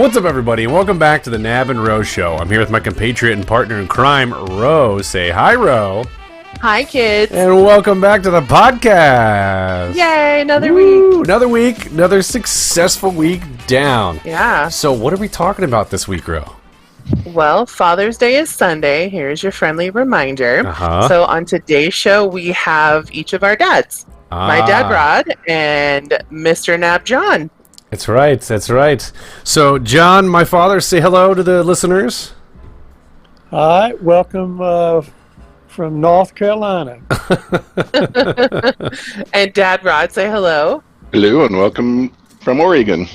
What's up, everybody, and welcome back to the Knab and Ro Show. I'm here with my compatriot and partner in crime, Ro. Say hi, Ro. Hi, kids. And welcome back to the podcast. Yay, another week. Another week, another successful week down. Yeah. So what are we talking about this week, Ro? Well, Father's Day is Sunday. Here's your friendly reminder. So on today's show, we have each of our dads. My dad, Rod, and Mr. Knab, John. That's right, that's right. So, John, my father, say hello to the listeners. Hi, welcome from North Carolina. And Dad, Rod, say hello. Hello, and welcome from Oregon.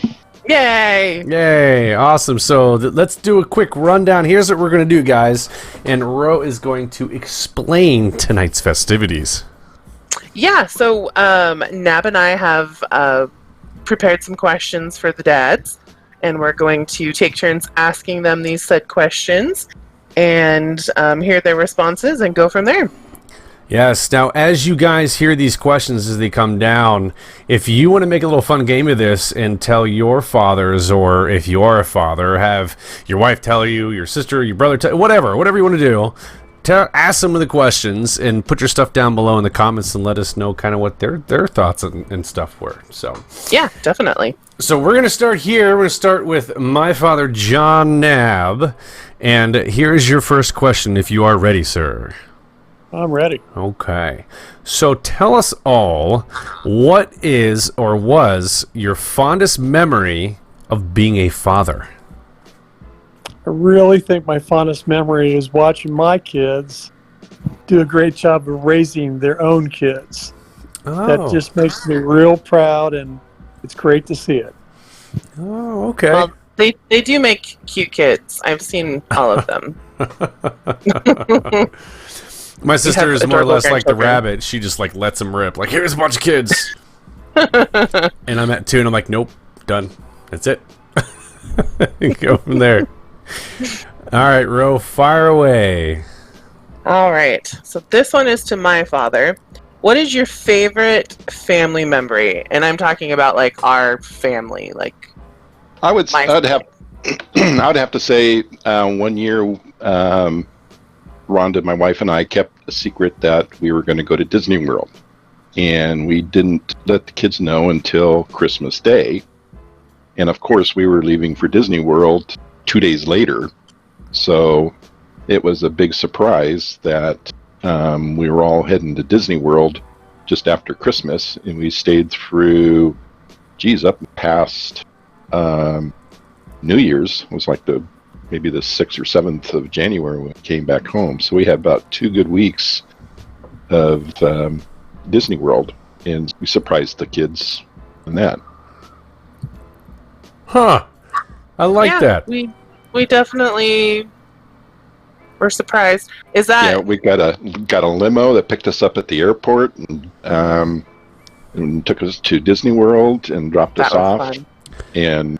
Yay! Yay, awesome. So, let's do a quick rundown. Here's what we're going to do, guys. And Ro is going to explain tonight's festivities. Yeah, so Knab and I have prepared some questions for the dads, and we're going to take turns asking them these said questions and hear their responses and go from there. Yes. Now, as you guys hear these questions as they come down, if you want to make a little fun game of this and tell your fathers, or if you are a father, have your wife tell you, your sister, your brother, whatever you want to do, ask some of the questions and put your stuff down below in the comments and let us know kind of what their thoughts and stuff were. So yeah, definitely. So we're going to start here. We're going to start with my father, John Knab. And here's your first question, if you are ready, sir. I'm ready. Okay. So tell us all, what is or was your fondest memory of being a father? I really think my fondest memory is watching my kids do a great job of raising their own kids. Oh. That just makes me real proud, and it's great to see it. Oh, okay. Well, they do make cute kids. I've seen all of them. My sister is more or less like the rabbit. She just like lets them rip. Like, here's a bunch of kids. And I'm at 2 and I'm like, nope, done. That's it. Go from there. All right, Ro, fire away. All right. So this one is to my father. What is your favorite family memory? And I'm talking about like our family, like I'd have to say 1 year, Rhonda, my wife, and I kept a secret that we were going to go to Disney World, and we didn't let the kids know until Christmas Day. And of course, we were leaving for Disney World 2 days later, so it was a big surprise that we were all heading to Disney World just after Christmas, and we stayed through, up past New Year's. It was like maybe the 6th or 7th of January when we came back home. So we had about 2 good weeks of Disney World, and we surprised the kids in that. Huh. I like that. We definitely were surprised. Is that? Yeah, we got a limo that picked us up at the airport and took us to Disney World and dropped us off. Fun. And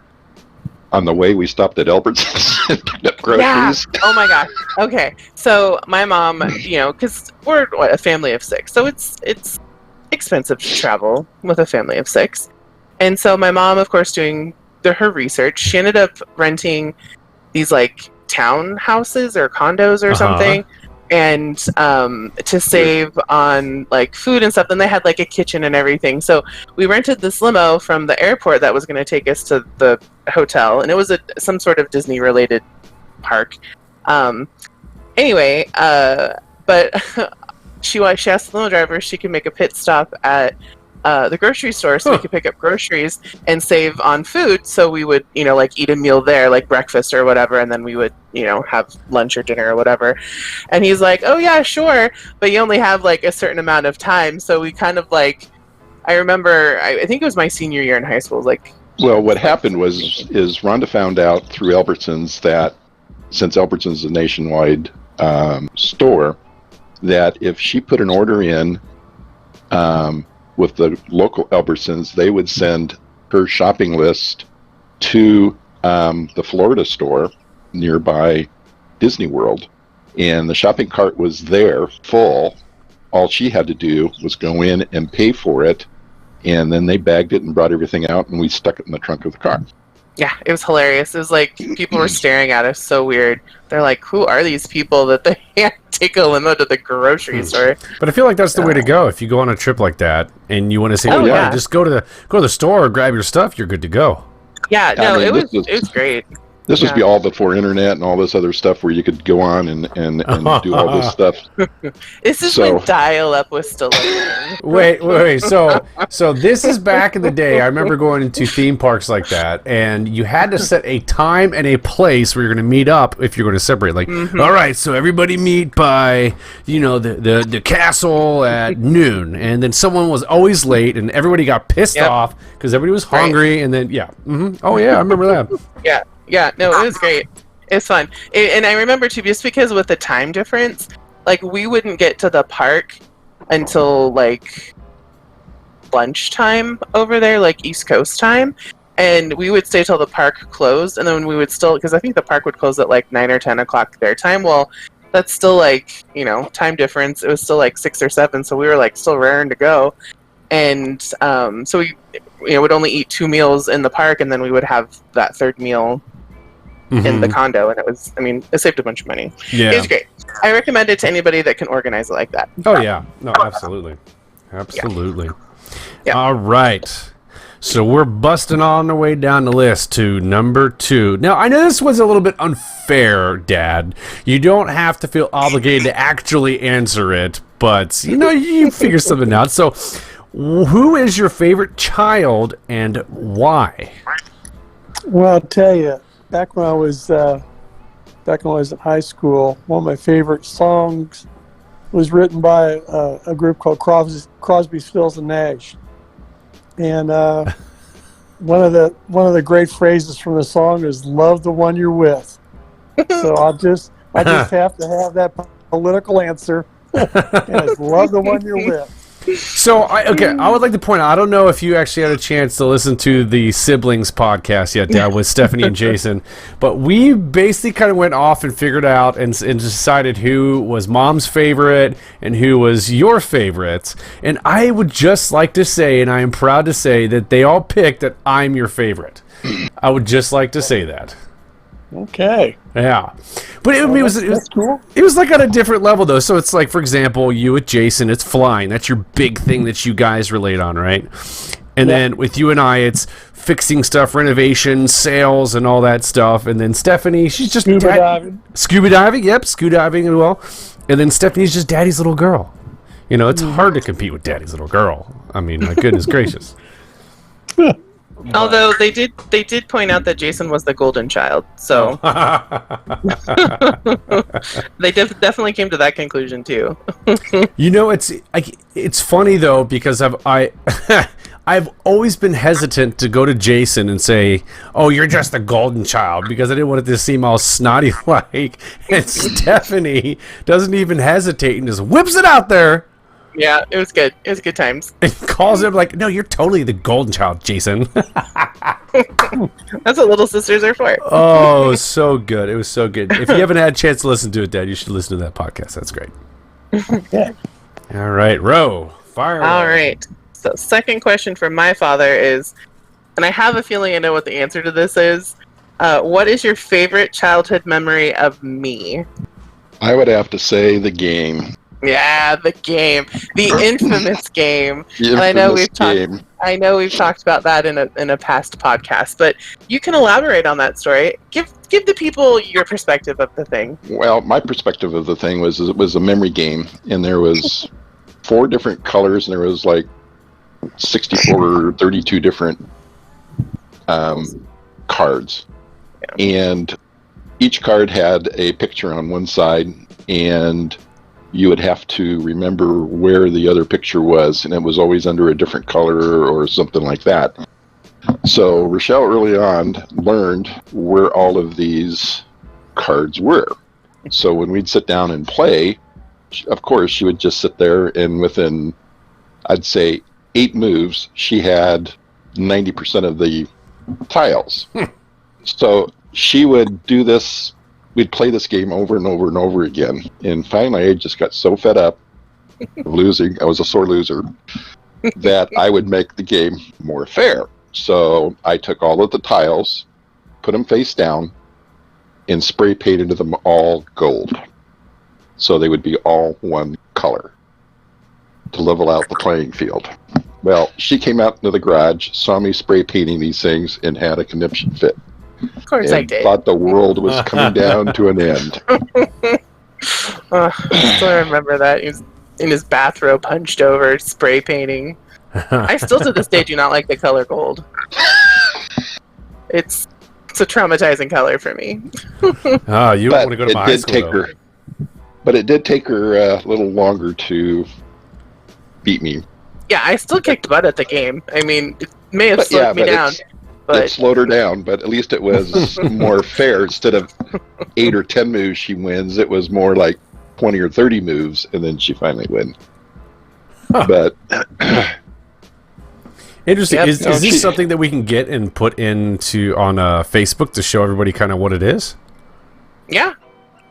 on the way, we stopped at Albertsons and picked up groceries. Yeah. Oh my gosh. Okay. So my mom, because we're a family of 6, so it's expensive to travel with a family of 6, and so my mom, of course, doing her research, she ended up renting these like townhouses or condos or something, and to save on like food and stuff. Then they had like a kitchen and everything. So we rented this limo from the airport that was going to take us to the hotel, and it was some sort of Disney related park. Anyway, but she asked the limo driver if she could make a pit stop at the grocery store so we could pick up groceries and save on food, so we would like eat a meal there, like breakfast or whatever, and then we would have lunch or dinner or whatever. And he's like, oh yeah, sure, but you only have like a certain amount of time. So we kind of like, I remember, I think it was my senior year in high school, well, what happened is Rhonda found out through Albertsons that, since Albertsons is a nationwide store, that if she put an order in with the local Albertsons, they would send her shopping list to the Florida store nearby Disney World, and the shopping cart was there full. All she had to do was go in and pay for it, and then they bagged it and brought everything out, and we stuck it in the trunk of the car. Yeah, it was hilarious. It was like people were staring at us so weird. They're like, "Who are these people that they can't take a limo to the grocery store?" But I feel like that's the way to go. If you go on a trip like that and you want to say, Oh, "Oh yeah, yeah. just go to the store, grab your stuff, you're good to go." Yeah, I no, mean, it was great. This was Yeah. be all before internet and all this other stuff where you could go on and do all this stuff. This is So- when dial-up was still a thing. Wait. So this is back in the day. I remember going into theme parks like that, and you had to set a time and a place where you're going to meet up if you're going to separate. Like, all right, so everybody meet by the castle at noon, and then someone was always late, and everybody got pissed Yep. off because everybody was hungry, and then oh yeah, I remember that. Yeah, no, it was great. It's fun. And I remember too, just because with the time difference, like we wouldn't get to the park until like lunchtime over there, like East Coast time. And we would stay till the park closed, and then we would still, because I think the park would close at like 9 or 10 o'clock their time. Well, that's still like, time difference. It was still like 6 or 7, so we were like still raring to go. And so we would only eat 2 meals in the park, and then we would have that third meal in the condo, and it saved a bunch of money. Yeah. It was great. I recommend it to anybody that can organize it like that. Oh yeah, no, absolutely. Yeah. All right. So we're busting on our way down the list to number 2. Now, I know this was a little bit unfair, Dad. You don't have to feel obligated to actually answer it, but, you figure something out. So, who is your favorite child and why? Well, I'll tell you, back when I was in high school, one of my favorite songs was written by a group called Crosby, Stills and Nash, and one of the great phrases from the song is "Love the one you're with." So I just have to have that political answer, and it's "Love the one you're with." So, I would like to point out, I don't know if you actually had a chance to listen to the Siblings podcast yet, Dad, with Stephanie and Jason, but we basically kind of went off and figured out and decided who was Mom's favorite and who was your favorite. And I would just like to say, and I am proud to say, that they all picked that I'm your favorite. I would just like to say that. Okay. Yeah, but it was cool. It was like on a different level though. So it's like, for example, you with Jason, it's flying. That's your big thing that you guys relate on, right? And then with you and I, it's fixing stuff, renovation, sales, and all that stuff. And then Stephanie, she's just Scuba diving. Scuba diving, yep, scuba diving as well. And then Stephanie's just Daddy's little girl. It's hard to compete with Daddy's little girl. I mean, my goodness gracious. Although they did point out that Jason was the golden child, so they definitely came to that conclusion too. It's funny though, because I've always been hesitant to go to Jason and say, "Oh, you're just the golden child," because I didn't want it to seem all snotty like. And Stephanie doesn't even hesitate and just whips it out there. Yeah, it was good. It was good times. And calls him like, "No, you're totally the golden child, Jason." That's what little sisters are for. Oh, so good. It was so good. If you haven't had a chance to listen to it, Dad, you should listen to that podcast. That's great. Yeah. All right, Ro, fire away. All right. So, second question from my father is, and I have a feeling I know what the answer to this is. What is your favorite childhood memory of me? I would have to say the game. Yeah, the game, the infamous game. The And I know infamous game. I know we've talked about that in a past podcast, but you can elaborate on that story. Give the people your perspective of the thing. Well, my perspective of the thing was it was a memory game, and there was 4 different colors, and there was like 64 or 32 different cards. And each card had a picture on one side, and you would have to remember where the other picture was, and it was always under a different color or something like that. So Rochelle early on learned where all of these cards were. So when we'd sit down and play, of course, she would just sit there, and within, I'd say, 8 moves, she had 90% of the tiles. So she would do this. We'd play this game over and over and over again. And finally, I just got so fed up of losing. I was a sore loser that I would make the game more fair. So I took all of the tiles put them face down, and spray painted them all gold. So they would be all one color to level out the playing field. Well, she came out into the garage, saw me spray painting these things, and had a conniption fit. Of course and I did. Thought the world was coming down to an end. I still remember that. He was in his bathrobe, hunched over, spray painting. I still to this day do not like the color gold. It's a traumatizing color for me. Oh, you don't want to go to my high school, though. But it did take her a little longer to beat me. Yeah, I still kicked butt at the game. I mean, it may have slowed me down. It slowed her down, but at least it was more fair. Instead of 8 or 10 moves she wins, it was more like 20 or 30 moves, and then she finally wins. Huh. But interesting. Yep. Is this something that we can get and put into on Facebook to show everybody kind of what it is? Yeah.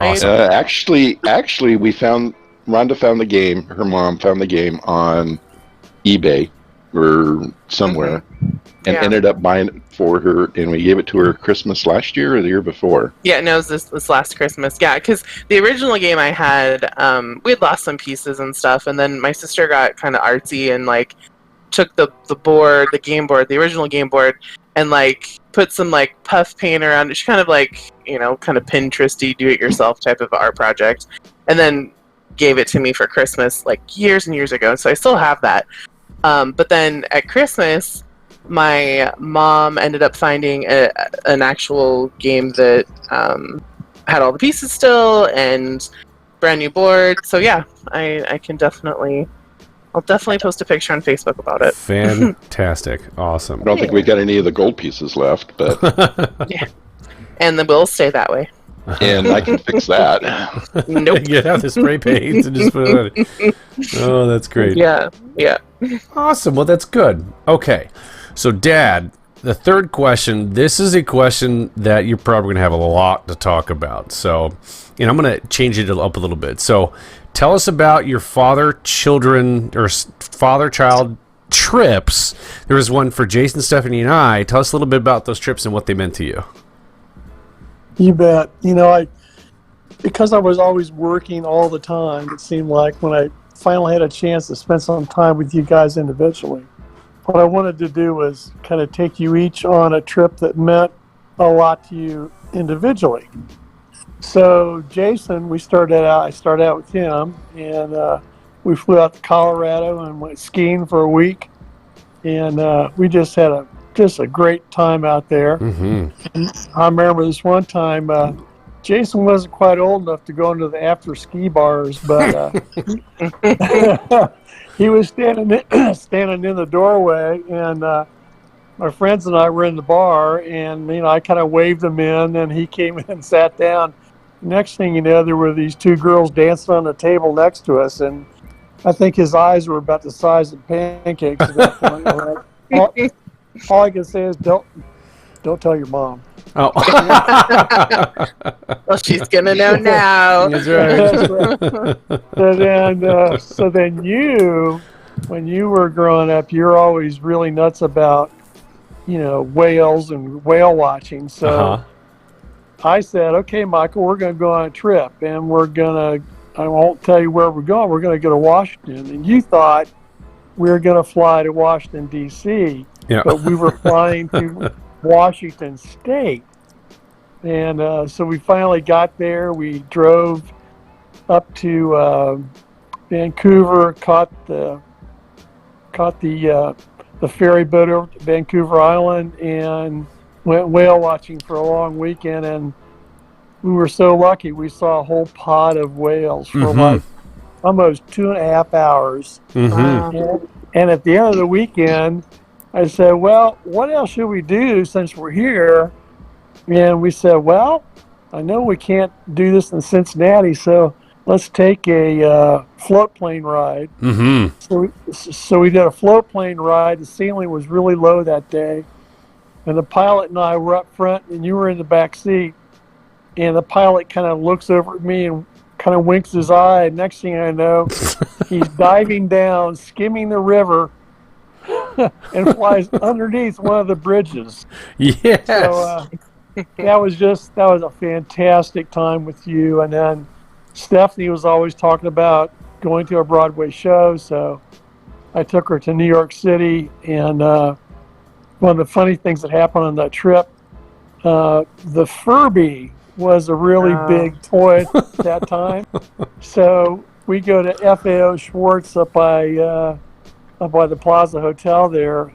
Awesome. Actually, we found Rhonda found the game. Her mom found the game on eBay or somewhere, and ended up buying it for her. And we gave it to her Christmas last year or the year before. Yeah, no, it was this last Christmas. Yeah, because the original game I had, we had lost some pieces and stuff, and then my sister got kind of artsy and like took the board, the game board, the original game board, and like put some like puff paint around it. She kind of like, you know, kind of Pinteresty, do-it-yourself type of art project, and then gave it to me for Christmas like years and years ago. So I still have that. But then at Christmas, my mom ended up finding an actual game that had all the pieces still and brand new board. So yeah, I can I'll definitely post a picture on Facebook about it. Fantastic. Awesome. I don't think we got any of the gold pieces left, but yeah. And then we'll stay that way. And I can fix that. Nope. You have the spray paint and just put it on. Oh, that's great. Yeah. Awesome. Well, that's good. Okay. So, Dad, the third question, this is a question that you're probably going to have a lot to talk about. So, I'm going to change it up a little bit. So, tell us about your father-child trips. There was one for Jason, Stephanie, and I. Tell us a little bit about those trips and what they meant to you. You bet. Because I was always working all the time, it seemed like when I finally had a chance to spend some time with you guys individually, what I wanted to do was kind of take you each on a trip that meant a lot to you individually. So Jason, I started out with him, and we flew out to Colorado and went skiing for a week, and we just had a great time out there. Mm-hmm. I remember this one time, Jason wasn't quite old enough to go into the after ski bars, but he was standing in the doorway, and my friends and I were in the bar, and I kind of waved him in, and he came in and sat down. Next thing you know, there were these two girls dancing on the table next to us, and I think his eyes were about the size of pancakes at that point. All I can say is don't tell your mom. Oh. Well, she's gonna know now. That's right. So then when you were growing up, you're always really nuts about whales and whale watching. So I said, okay, Michael, we're going to go on a trip, and I won't tell you where we're going. We're going to go to Washington. And you thought we were going to fly to Washington, D.C., but we were flying to Washington State. And so we finally got there. We drove up to Vancouver, caught the ferry boat over to Vancouver Island, and went whale watching for a long weekend. And we were so lucky. We saw a whole pod of whales for like almost 2.5 hours. Mm-hmm. And at the end of the weekend, I said, well, what else should we do since we're here? And we said, well, I know we can't do this in Cincinnati, so let's take a float plane ride. Mm-hmm. So we did a float plane ride. The ceiling was really low that day. And the pilot and I were up front, and you were in the back seat. And the pilot kind of looks over at me and kind of winks his eye. Next thing I know, he's diving down, skimming the river, and flies underneath one of the bridges. Yes. that was a fantastic time with you. And then Stephanie was always talking about going to a Broadway show, so I took her to New York City. And one of the funny things that happened on that trip, the Furby was a really big toy at that time. So we go to FAO Schwartz up by the Plaza Hotel there,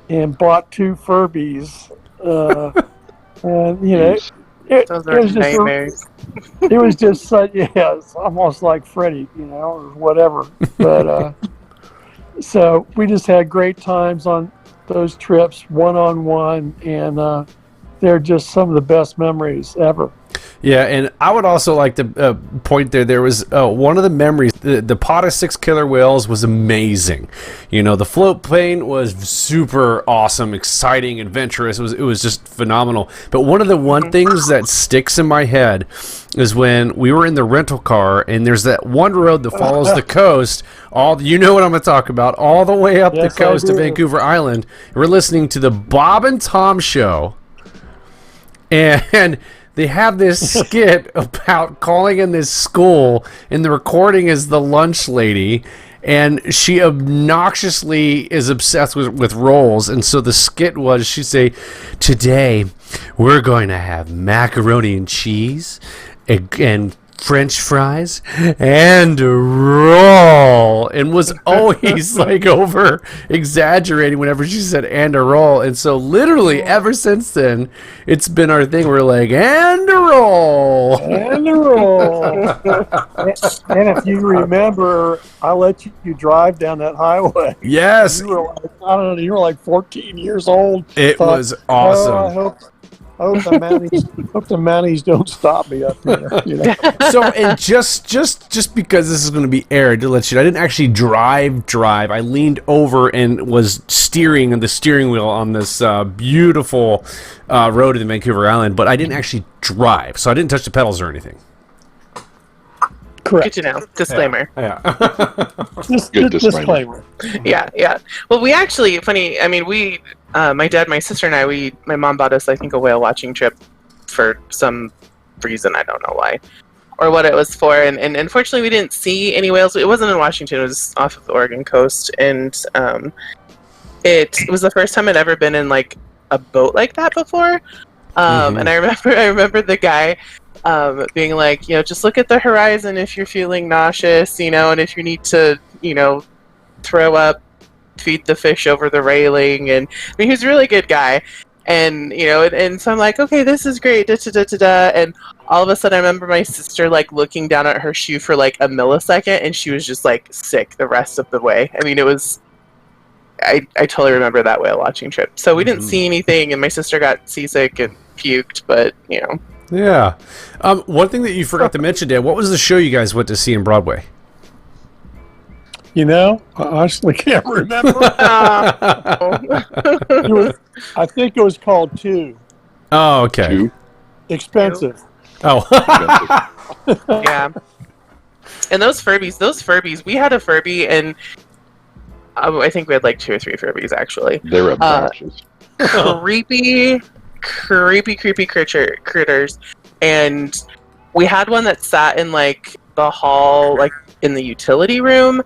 and bought 2 Furbies. And it was just it was just such, it's almost like Freddy, or whatever. But so we just had great times on those trips, one-on-one, and they're just some of the best memories ever. Yeah, and I would also like to point there was one of the memories, the pot of 6 killer whales was amazing. The float plane was super awesome, exciting, adventurous. It was just phenomenal. But one of the things that sticks in my head is when we were in the rental car, and there's that one road that follows the coast, you know what I'm going to talk about, all the way up the coast of Vancouver Island. We're listening to the Bob and Tom show, and they have this skit about calling in this school, and the recording is the lunch lady, and she obnoxiously is obsessed with rolls. And so the skit was, she'd say, today we're going to have macaroni and cheese and French fries and a roll, and was always like over exaggerating whenever she said and a roll. And so literally ever since then, it's been our thing. We're like, and a roll, and a roll. And if you remember, I let you drive down that highway. Yes, you were like, I don't know, you were like 14 years old. It was awesome. I hope the Mannies don't stop me up there. So, and just because this is going to be aired, to let you know, I didn't actually drive. I leaned over and was steering the steering wheel on this beautiful road in Vancouver Island, but I didn't actually drive, so I didn't touch the pedals or anything. Correct. Good to know. Disclaimer. Yeah. Good disclaimer. Yeah. Well, we actually, funny, I mean, we, my dad, my sister, and I, my mom bought us, I think, a whale watching trip for some reason. I don't know why or what it was for. And unfortunately, we didn't see any whales. It wasn't in Washington. It was off of the Oregon coast. And it was the first time I'd ever been in, like, a boat like that before. And I remember the guy being like, just look at the horizon if you're feeling nauseous, and if you need to, throw up, feed the fish over the railing. And I mean, he was a really good guy. And, and so I'm like, okay, this is great, da-da-da-da-da. And all of a sudden I remember my sister, like, looking down at her shoe for, like, a millisecond, and she was just, like, sick the rest of the way. I mean, it was, I totally remember that whale watching trip. So we didn't see anything, and my sister got seasick and puked, but, Yeah. One thing that you forgot to mention, Dan, what was the show you guys went to see in Broadway? I honestly can't remember. I think it was called 2. Oh, okay. 2? Expensive. Oh. yeah. And those Furbies, we had a Furby, and I think we had like 2 or 3 Furbies, actually. They're obnoxious. Creepy critters. And we had one that sat in, like, the hall, like, in the utility room,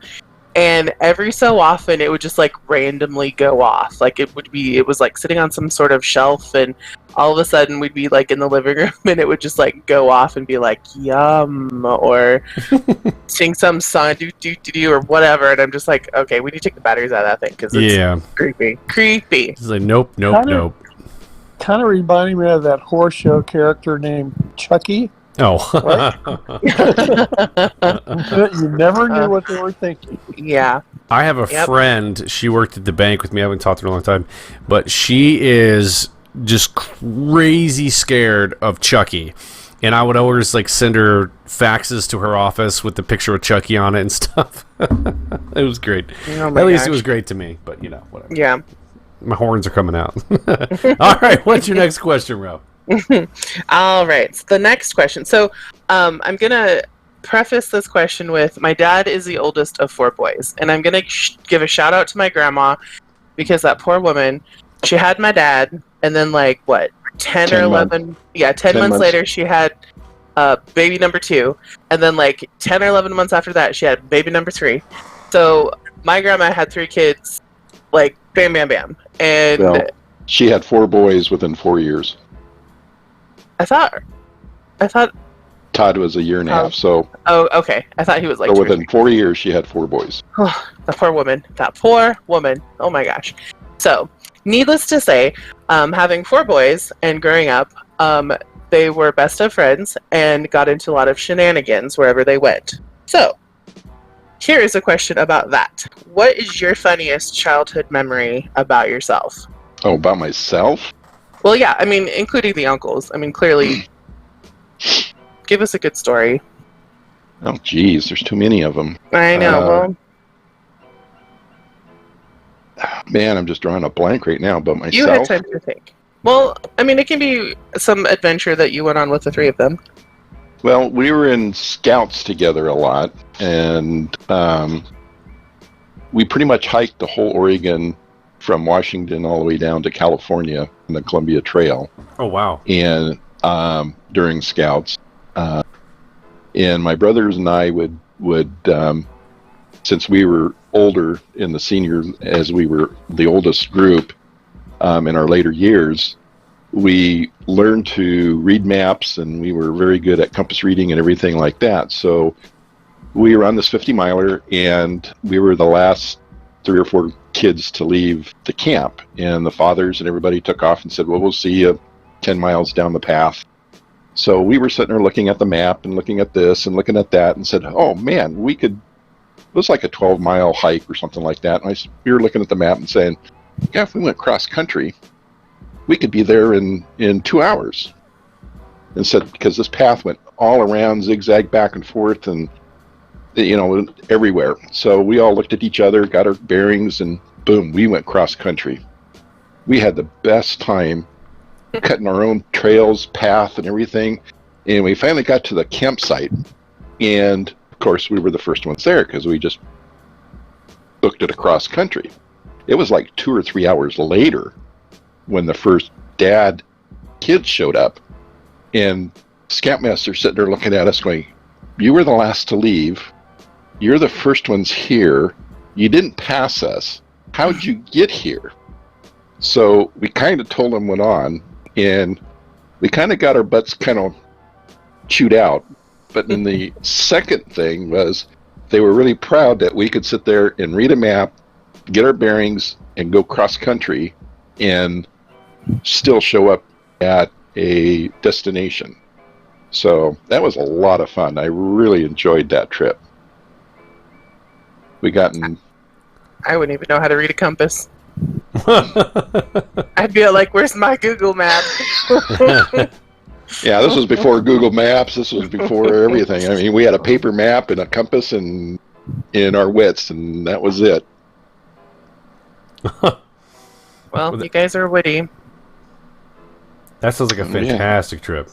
and every so often it would just, like, randomly go off. Like, it was like sitting on some sort of shelf, and all of a sudden we'd be, like, in the living room, and it would just, like, go off and be like, yum, or sing some song, do or whatever. And I'm just like, okay, we need to take the batteries out of that thing, because it's creepy. It's like, nope. Kind of reminding me of that horse show character named Chucky. Oh. You never knew what they were thinking. Yeah. I have a friend, she worked at the bank with me, I haven't talked to her in a long time, but she is just crazy scared of Chucky. And I would always, like, send her faxes to her office with the picture of Chucky on it and stuff. It was great. At least it was great to me, but, whatever. Yeah. My horns are coming out. All right, what's your next question, Ro? All right, so the next question. So I'm going to preface this question with, my dad is the oldest of 4 boys, and I'm going to give a shout out to my grandma, because that poor woman, she had my dad, and then, like, 10 or 10 11. Yeah, 10 10 months months. later, she had baby number 2. And then, like, 10 or 11 months after that, she had baby number 3. So my grandma had 3 kids, like, bam, bam, bam. And Well, she had 4 boys within 4 years. I thought, Todd was a year and a half, so oh, okay. I thought he was like so 2 or within 4 years, she had 4 boys. That poor woman. That poor woman. Oh my gosh. So, needless to say, having 4 boys and growing up, they were best of friends and got into a lot of shenanigans wherever they went. So, here is a question about that. What is your funniest childhood memory about yourself? Oh, about myself? Well, yeah, I mean, including the uncles. I mean, clearly, give us a good story. Oh, geez, there's too many of them. I know. Man, I'm just drawing a blank right now. But You had myself, time to think. Well, I mean, it can be some adventure that you went on with the 3 of them. well, we were in scouts together a lot, and we pretty much hiked the whole Oregon from Washington all the way down to California on the Columbia Trail. Oh, wow. And during scouts, and my brothers and I would since we were older in the seniors, as we were the oldest group in our later years, we learned to read maps, and we were very good at compass reading and everything like that. So we were on this 50-miler, and we were the last 3 or 4 kids to leave the camp, and the fathers and everybody took off and said, well, we'll see you 10 miles down the path. So we were sitting there looking at the map and looking at this and looking at that, and said, oh man, we could, it was like a 12-mile hike or something like that. And we were looking at the map and saying, yeah, if we went cross country, we could be there in 2 hours. And said, because this path went all around, zigzag back and forth, and everywhere. So we all looked at each other, got our bearings, and boom, we went cross country. We had the best time cutting our own trails, path, and everything. And we finally got to the campsite, and of course we were the first ones there because we just booked it across country. It was like 2 or 3 hours later when the first kids showed up, and Scoutmaster sitting there looking at us going, you were the last to leave, you're the first ones here, you didn't pass us, how'd you get here? So we kind of told him what on, and we kind of got our butts kind of chewed out. But then the second thing was they were really proud that we could sit there and read a map, get our bearings, and go cross country and still show up at a destination. So that was a lot of fun. I really enjoyed that trip. We got in... I wouldn't even know how to read a compass. I'd be like, where's my Google map? Yeah, this was before Google Maps. This was before everything. I mean, we had a paper map and a compass and in our wits, and that was it. Well, you guys are witty. That sounds like a fantastic trip.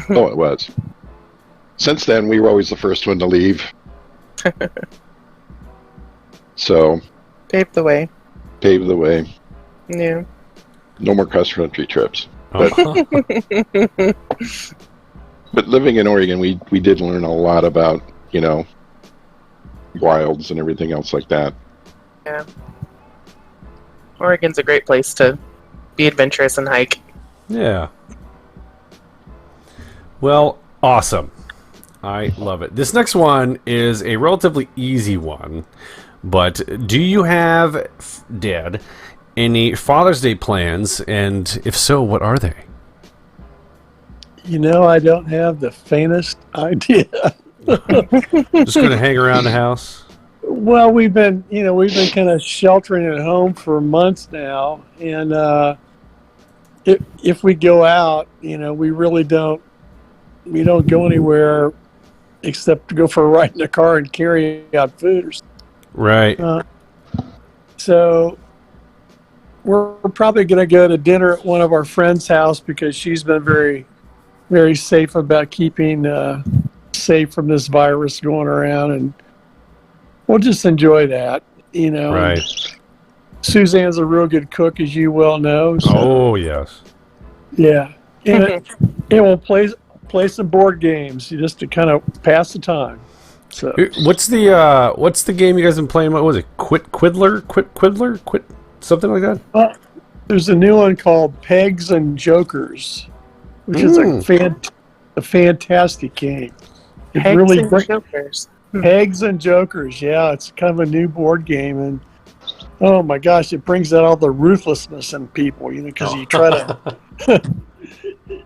Oh, it was. Since then, we were always the first one to leave. So... Paved the way. Paved the way. Yeah. No more cross-country trips. Oh. But living in Oregon, we did learn a lot about, wilds and everything else like that. Yeah. Oregon's a great place to be adventurous and hike. Yeah. Well, awesome. I love it. This next one is a relatively easy one, but do you have, Dad, any Father's Day plans, and if so, what are they? I don't have the faintest idea. Just going to hang around the house? Well, we've been kind of sheltering at home for months now, and if we go out, we really don't go anywhere except to go for a ride in the car and carry out food or something. Right. So we're probably going to go to dinner at one of our friends' house because she's been very, very safe about keeping safe from this virus going around, and we'll just enjoy that, Right. Suzanne's a real good cook, as you well know. So, Oh, yes. Yeah, and we'll play some board games just to kind of pass the time. So What's the game you guys been playing? What was it? Quit something like that? there's a new one called Pegs and Jokers, which is a fantastic game. It Pegs really and Jokers. Pegs and Jokers, yeah, it's kind of a new board game, and oh my gosh, it brings out all the ruthlessness in people, because you try to,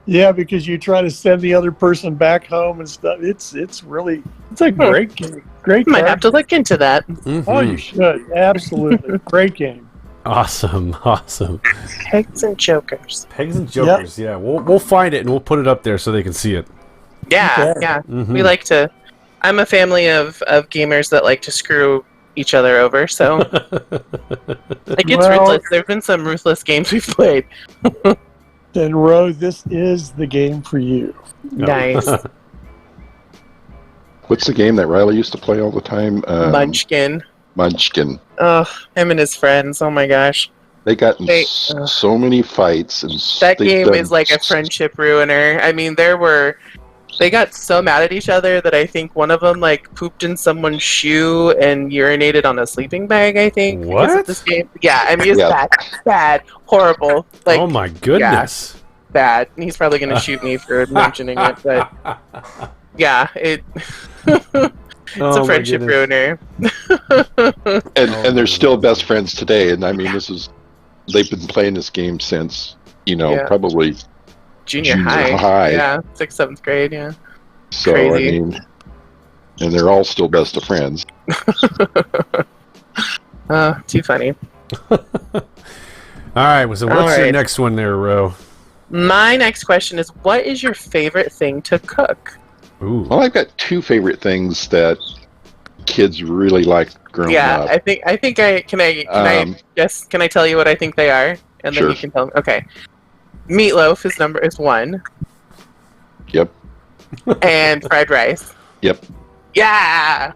yeah, because you try to send the other person back home and stuff. It's a great game. Great. Might have to look into that. Oh, you should absolutely great game. Awesome. Pegs and Jokers. Pegs and Jokers. Yeah, we'll find it and we'll put it up there so they can see it. Yeah, Okay. yeah. Mhm. We like to. I'm a family of gamers that like to screw each other over. So like it's Well- ruthless. There've been some ruthless games we've played. Then, Ro, this is the game for you. Nice. What's the game that Riley used to play all the time? Munchkin. Munchkin. Oh, him and his friends. Oh my gosh. They got in They- so many fights, and That they've game done is like a friendship ruiner. I mean, they got so mad at each other that I think one of them like pooped in someone's shoe and urinated on a sleeping bag, I think. because What? of this game. Yeah, I mean, it's Yeah. bad, horrible. Like, Oh my goodness. bad. He's probably going to shoot me for mentioning it, but yeah, it's Oh, a my friendship goodness. ruiner. and they're still best friends today. And I mean, they've been playing this game since Yeah. probably. Junior Junior high. high. Yeah, 6th, 7th grade, yeah. So Crazy. I mean, and they're all still best of friends. Too funny. All right, so what's All your right. next one there, Ro? My next question is, what is your favorite thing to cook? Ooh. Well, I've got two favorite things that kids really like growing Yeah, up. I think I can I tell you what I think they are, and then Sure. you can tell me. Okay, meatloaf is one, Yep. and fried rice. Yep. Yeah.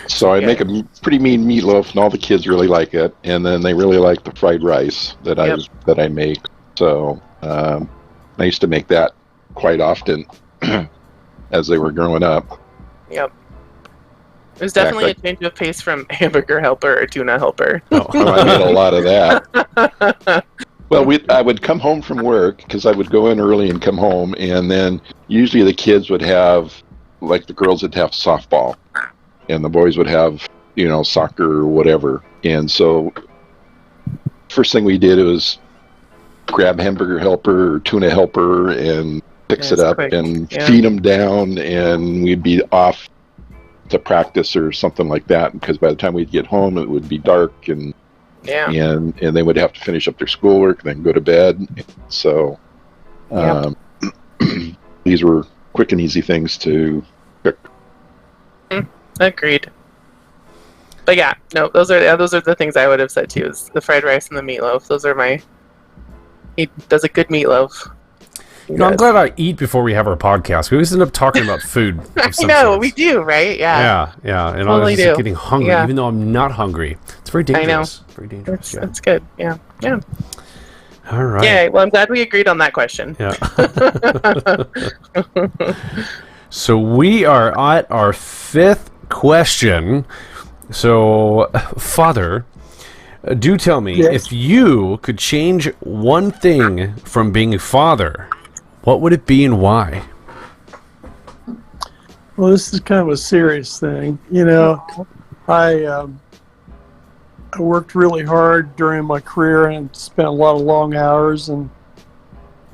So I Yeah. make a pretty mean meatloaf, and all the kids really like it. And then they really like the fried rice that I make. So I used to make that quite often as they were growing up. Yep. It was definitely a change of pace from hamburger helper or tuna helper. I made a lot of that. Well, I would come home from work because I would go in early and come home, and then usually the kids would have, like the girls would have softball, and the boys would have, soccer or whatever. And so, first thing we did was grab hamburger helper or tuna helper and fix That's it up quick. and Yeah. feed them down, and we'd be off to practice or something like that. Because by the time we'd get home, it would be dark and. Yeah. And they would have to finish up their schoolwork, then go to bed. So these were quick and easy things to cook. Agreed. But yeah, no, those are the things I would have said too. Is the fried rice and the meatloaf. Those are he does a good meatloaf. He I'm does. glad I eat before we have our podcast. We always end up talking about food. Of I some know sorts. we do, right? Yeah. Yeah. And I Totally was just do. getting hungry, Yeah. even though I'm not hungry. It's very I know. dangerous. Very dangerous. That's good. Yeah. Yeah. All right. Yeah. Well, I'm glad we agreed on that question. Yeah. So we are at our fifth question. So, Father, do tell me, Yes. if you could change one thing from being a father, what would it be and why? Well, this is kind of a serious thing. I worked really hard during my career and spent a lot of long hours, and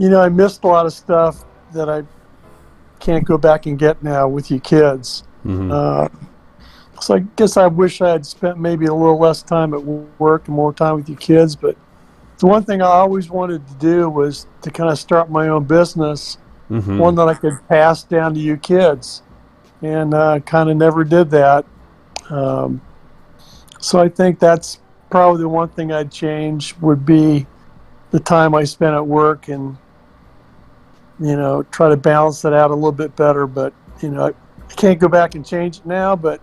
I missed a lot of stuff that I can't go back and get now with you kids. Mhm. So I guess I wish I had spent maybe a little less time at work and more time with you kids. But the one thing I always wanted to do was to kind of start my own business, Mhm. one that I could pass down to you kids, and kind of never did that. So I think that's probably the one thing I'd change would be the time I spent at work, and try to balance it out a little bit better. But I can't go back and change it now, but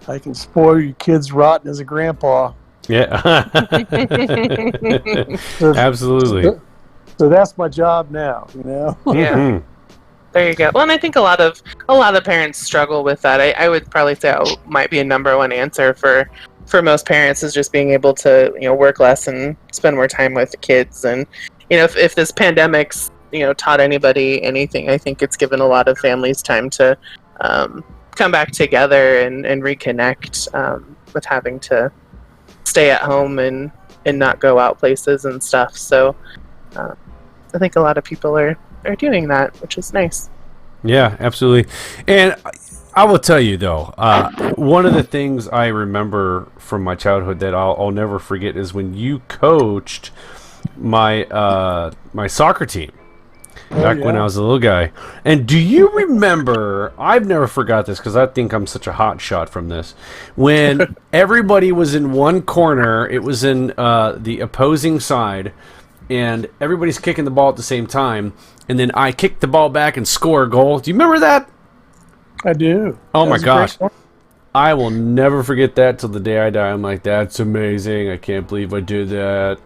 I can spoil your kids rotten as a grandpa. Yeah. So, Absolutely. so that's my job now, you know. Yeah. Mhm. There you go. Well, and I think a lot of parents struggle with that. I would probably say might be a number one answer for most parents is just being able to work less and spend more time with the kids. And if this pandemic's taught anybody anything, I think it's given a lot of families time to come back together and reconnect with having to stay at home and not go out places and stuff. So I think a lot of people are doing that, which is nice. Yeah, absolutely. And I will tell you though, one of the things I remember from my childhood that I'll never forget is when you coached my my soccer team back when I was a little guy. And do you remember? I've never forgot this because I think I'm such a hot shot from this. When everybody was in one corner, it was in the opposing side, and everybody's kicking the ball at the same time. And then I kicked the ball back and score a goal. Do you remember that? I do. Oh That my was a great gosh. one. I will never forget that till the day I die. I'm like, that's amazing. I can't believe I did that.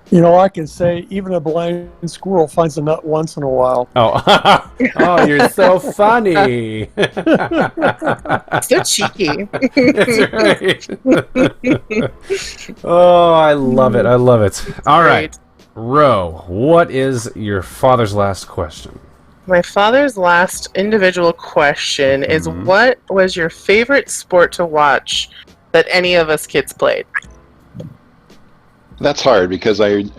You know, I can say even a blind squirrel finds a nut once in a while. Oh, oh, you're so funny. So cheeky. That's right. Oh, I love it. I love it. All right. Ro, what is your father's last question? My father's last individual question is, Mhm. what was your favorite sport to watch that any of us kids played? That's hard because I've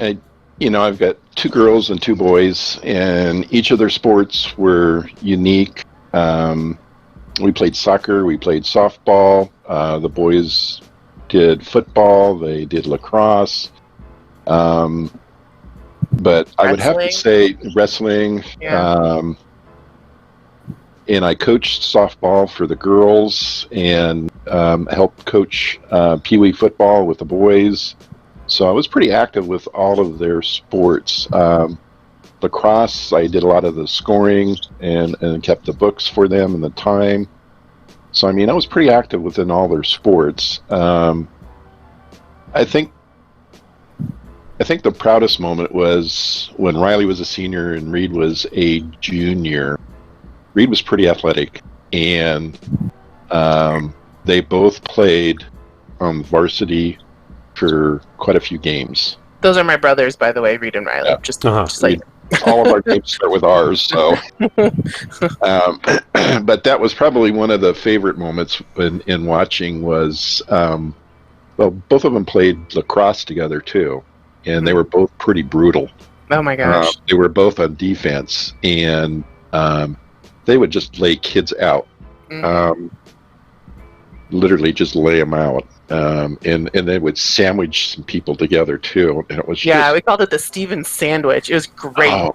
got two girls and two boys, and each of their sports were unique. We played soccer, we played softball. The boys did football, they did lacrosse. But I would have to say wrestling. Yeah. And I coached softball for the girls and helped coach Pee Wee football with the boys. So I was pretty active with all of their sports. Lacrosse, I did a lot of the scoring and kept the books for them and the time. So, I mean, I was pretty active within all their sports. I think the proudest moment was when Riley was a senior and Reed was a junior. Reed was pretty athletic, and they both played on varsity for quite a few games. Those are my brothers, by the way, Reed and Riley. Yeah. Just like All of our games start with ours, so. But that was probably one of the favorite moments in watching was, well, both of them played lacrosse together too, and they were both pretty brutal. Oh my gosh. They were both on defense, and they would just lay kids out. Literally just lay them out. And they would sandwich some people together too. And it was we called it the Steven sandwich. It was great. Oh,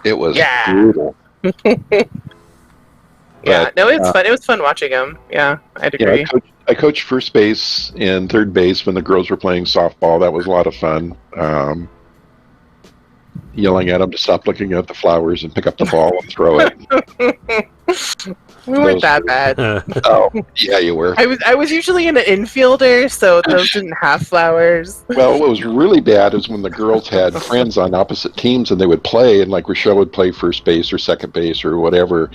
it was brutal. Yeah, no, it's fun. It was fun watching them. Yeah, I'd agree. I coached first base and third base when the girls were playing softball. That was a lot of fun. Yelling at them to stop looking at the flowers and pick up the ball and throw it. We weren't that bad. Oh, yeah, you were. I was usually an infielder, so those didn't have flowers. Well, what was really bad is when the girls had friends on opposite teams and they would play, and like Rochelle would play first base or second base or whatever,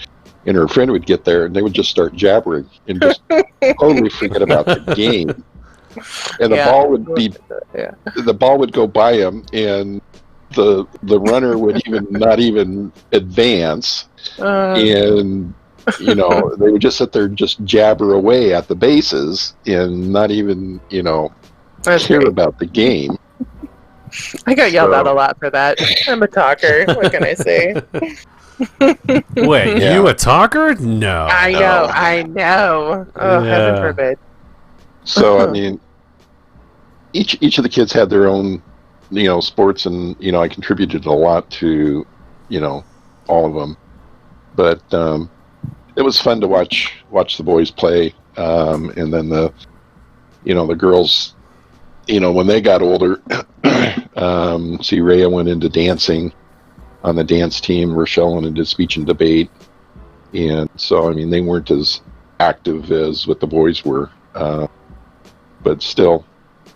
and her friend would get there and they would just start jabbering and just totally forget about the game. And the ball would go by them, and the runner would not even advance, and they would just sit there and just jabber away at the bases and not even care about the game. I got yelled at a lot for that. I'm a talker. What can I say? Wait, you a talker? No. I know. Oh, heaven forbid. So I mean, each of the kids had their own sports, and I contributed a lot to all of them, but it was fun to watch the boys play, and then the girls, when they got older. See, Rhea went into dancing on the dance team. Rochelle went into speech and debate, and so I mean they weren't as active as what the boys were, but still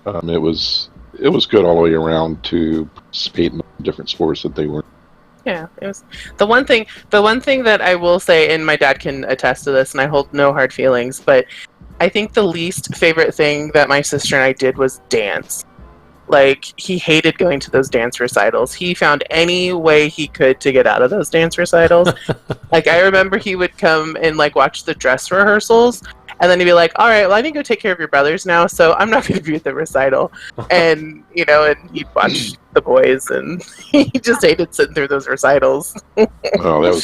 It was good all the way around to participate in different sports that they were. Yeah, it was the one thing. The one thing that I will say, and my dad can attest to this, and I hold no hard feelings, but I think the least favorite thing that my sister and I did was dance. Like, he hated going to those dance recitals. He found any way he could to get out of those dance recitals. Like, I remember he would come and, like, watch the dress rehearsals, and then he'd be like, all right, well, I need to go take care of your brothers now, so I'm not going to be at the recital. And, you know, and he'd watch the boys, and he just hated sitting through those recitals. Oh,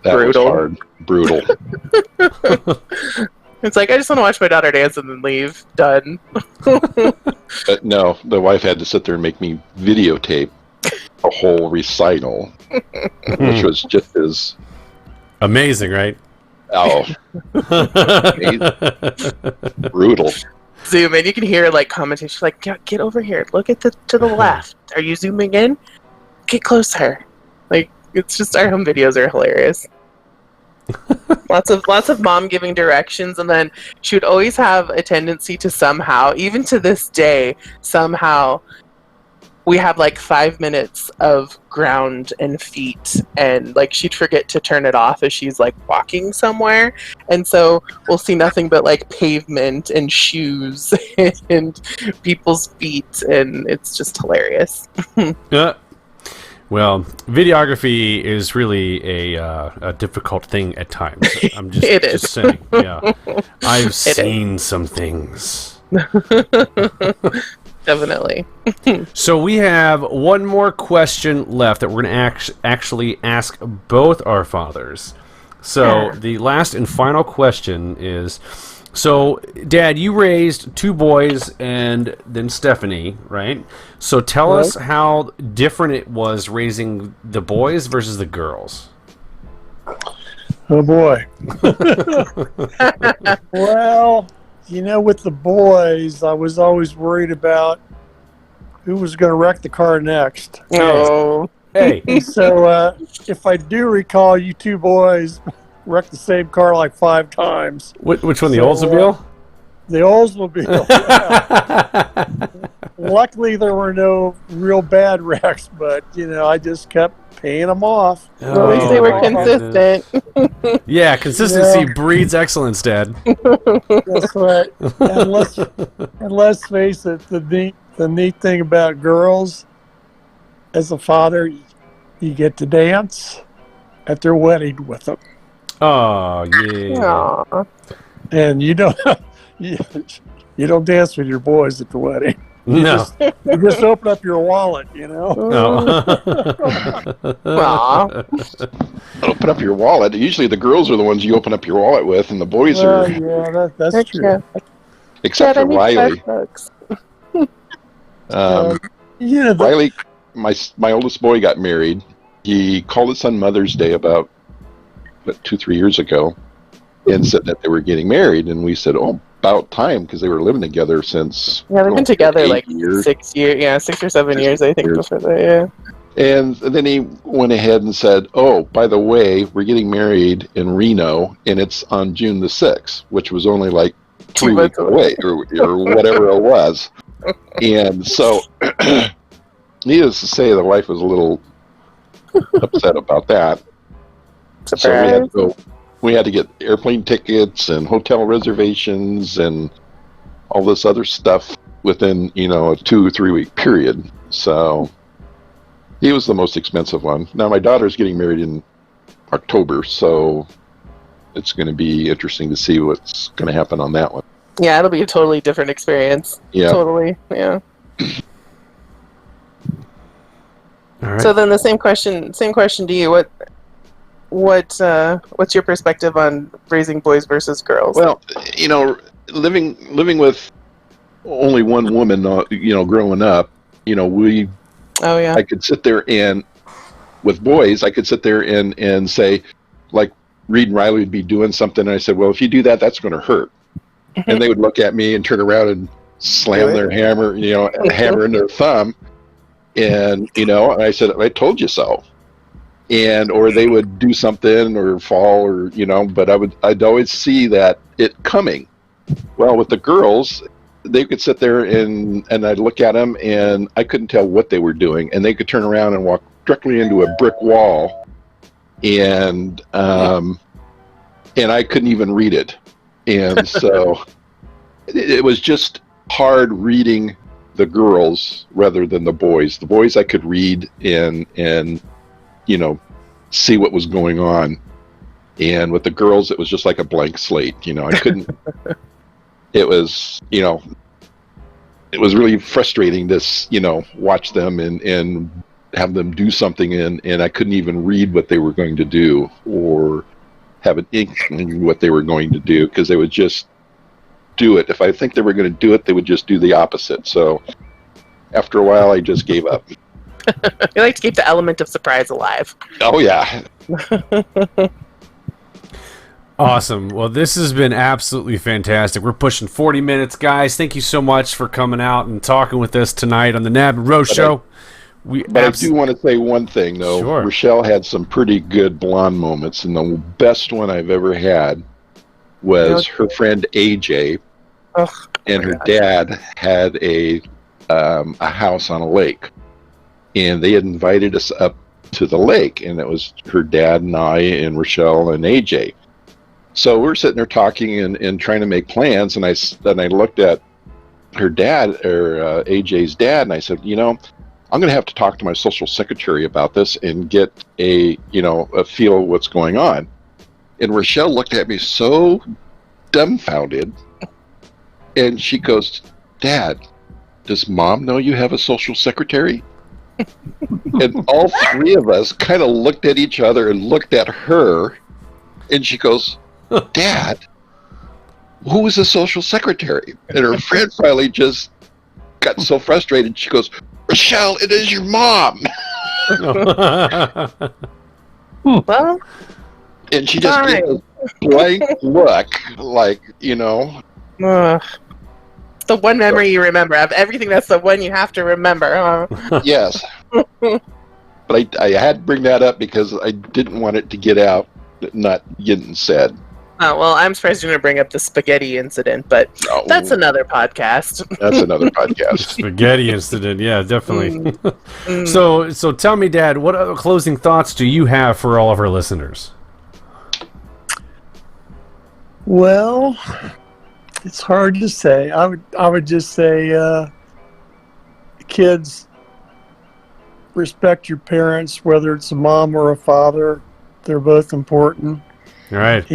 that Brutal. was hard. Brutal. It's like, I just want to watch my daughter dance and then leave. Done. But no, the wife had to sit there and make me videotape a whole recital, which was just as Amazing, right? brutal. Zoom in. You can hear, like, commentation, like, get over here. Look at to the left. Are you zooming in? Get closer. Like, it's just, our home videos are hilarious. lots of mom giving directions, and then she would always have a tendency to somehow, even to this day, somehow we have like 5 minutes of ground and feet, and like she'd forget to turn it off as she's like walking somewhere, and so we'll see nothing but like pavement and shoes and people's feet, and it's just hilarious. Well, videography is really a difficult thing at times. I'm just, It is. just saying. Yeah, I've seen some things. Definitely. So we have one more question left that we're going to actually ask both our fathers. So the last and final question is, so Dad, you raised 2 boys and then Stephanie, right? So tell us how different it was raising the boys versus the girls. Oh boy. Well, you know, with the boys, I was always worried about who was going to wreck the car next. Oh. Hey. So, if I do recall, you 2 boys wrecked the same car like 5 times. Which one, the So, Oldsmobile? The Oldsmobile. Yeah. Luckily, there were no real bad wrecks, but, you know, I just kept paying them off. At least they were consistent. Yeah, consistency Yeah. breeds excellence, Dad. That's right. And let's face it, the neat thing about girls, as a father, you get to dance at their wedding with them. Oh, yeah. Aw. And you don't dance with your boys at the wedding. No. You just open up your wallet, you know. No. Aw. Open up your wallet. Usually the girls are the ones you open up your wallet with, and the boys are, Yeah, that's true. except for Riley. You know, Riley, my oldest boy got married. He called us on Mother's Day about 2-3 years ago and said that they were getting married, and we said, oh, about time, because they were living together since Yeah, they've been together 8 like years. 6 years. Yeah, 6 or 7 years, I think, before that. Yeah. And then he went ahead and said, oh, by the way, we're getting married in Reno, and it's on June the 6th, which was only like 3 weeks away, or whatever it was. And so, needless to say, the wife was a little upset about that. Surprise. So we had to get airplane tickets and hotel reservations and all this other stuff within, a 2 or 3 week period. So he was the most expensive one. Now my daughter's getting married in October, so it's going to be interesting to see what's going to happen on that one. Yeah, it'll be a totally different experience. Yeah. Totally. Yeah. All right. So then the same question to you. What's your perspective on raising boys versus girls? Well, living with only one woman, growing up, Oh yeah. I could sit there and, with boys, I could sit there and say, like, Reed and Riley would be doing something, and I said, well, if you do that, that's going to hurt. And they would look at me and turn around and slam their hammer, hammer in their thumb. And, and I said, I told you so. Or they would do something or fall or, but I'd always see that it coming. Well, with the girls, they could sit there and I'd look at them and I couldn't tell what they were doing, and they could turn around and walk directly into a brick wall, and I couldn't even read it, and so it was just hard reading the girls rather than the boys. The boys I could read and see what was going on, and with the girls it was just like a blank slate. I couldn't. It was it was really frustrating to watch them and have them do something, and I couldn't even read what they were going to do or have an inkling what they were going to do, because they would just do it. If I think they were going to do it, they would just do the opposite. So after a while, I just gave up. You like to keep the element of surprise alive. Oh, yeah. Awesome. Well, this has been absolutely fantastic. We're pushing 40 minutes, guys. Thank you so much for coming out and talking with us tonight on the Knab and Ro Show. I do want to say one thing, though. Sure. Rochelle had some pretty good blonde moments, and the best one I've ever had was her friend AJ, and her dad had a house on a lake, and they had invited us up to the lake, and it was her dad and I and Rochelle and AJ. So we're sitting there talking and trying to make plans, and I looked at her dad, or AJ's dad, and I said, I'm going to have to talk to my social secretary about this and get a feel of what's going on. And Rochelle looked at me so dumbfounded, and she goes, Dad, does Mom know you have a social secretary? And all three of us kind of looked at each other and looked at her, and she goes, Dad, who is a social secretary? And her friend finally just got so frustrated, she goes, Rochelle, it is your mom. Well, and she just gave a blank look, like, the one memory you remember. Of everything, that's the one you have to remember, huh? Yes. But I had to bring that up because I didn't want it to get out, not getting said. Oh, well, I'm surprised you're going to bring up the spaghetti incident, but that's another podcast. That's another podcast. Spaghetti incident, yeah, definitely. So tell me, Dad, what other closing thoughts do you have for all of our listeners? Well, it's hard to say. I would just say, kids, respect your parents, whether it's a mom or a father. They're both important. All right.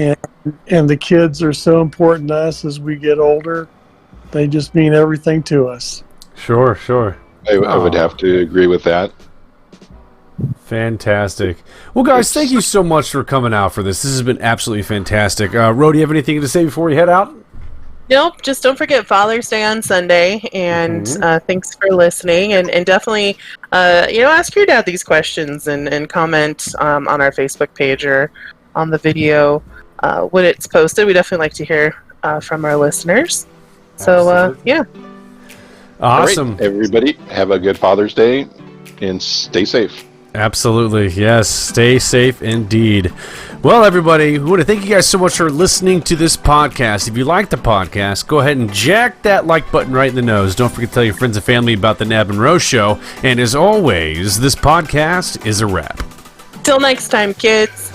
And the kids are so important to us as we get older. They just mean everything to us. Sure. I would have to agree with that. Fantastic. Well, guys, thank you so much for coming out for this. This has been absolutely fantastic. Ro, do you have anything to say before you head out? Nope, just don't forget Father's Day on Sunday, and thanks for listening, and definitely, ask your dad these questions and comment on our Facebook page or on the video when it's posted. We definitely like to hear from our listeners. So, yeah. Awesome. All right, everybody, have a good Father's Day and stay safe. Absolutely. Yes. Stay safe indeed. Well, everybody, we want to thank you guys so much for listening to this podcast. If you like the podcast, go ahead and jack that like button right in the nose. Don't forget to tell your friends and family about the Knab and Ro Show. And as always, this podcast is a wrap. Till next time, kids.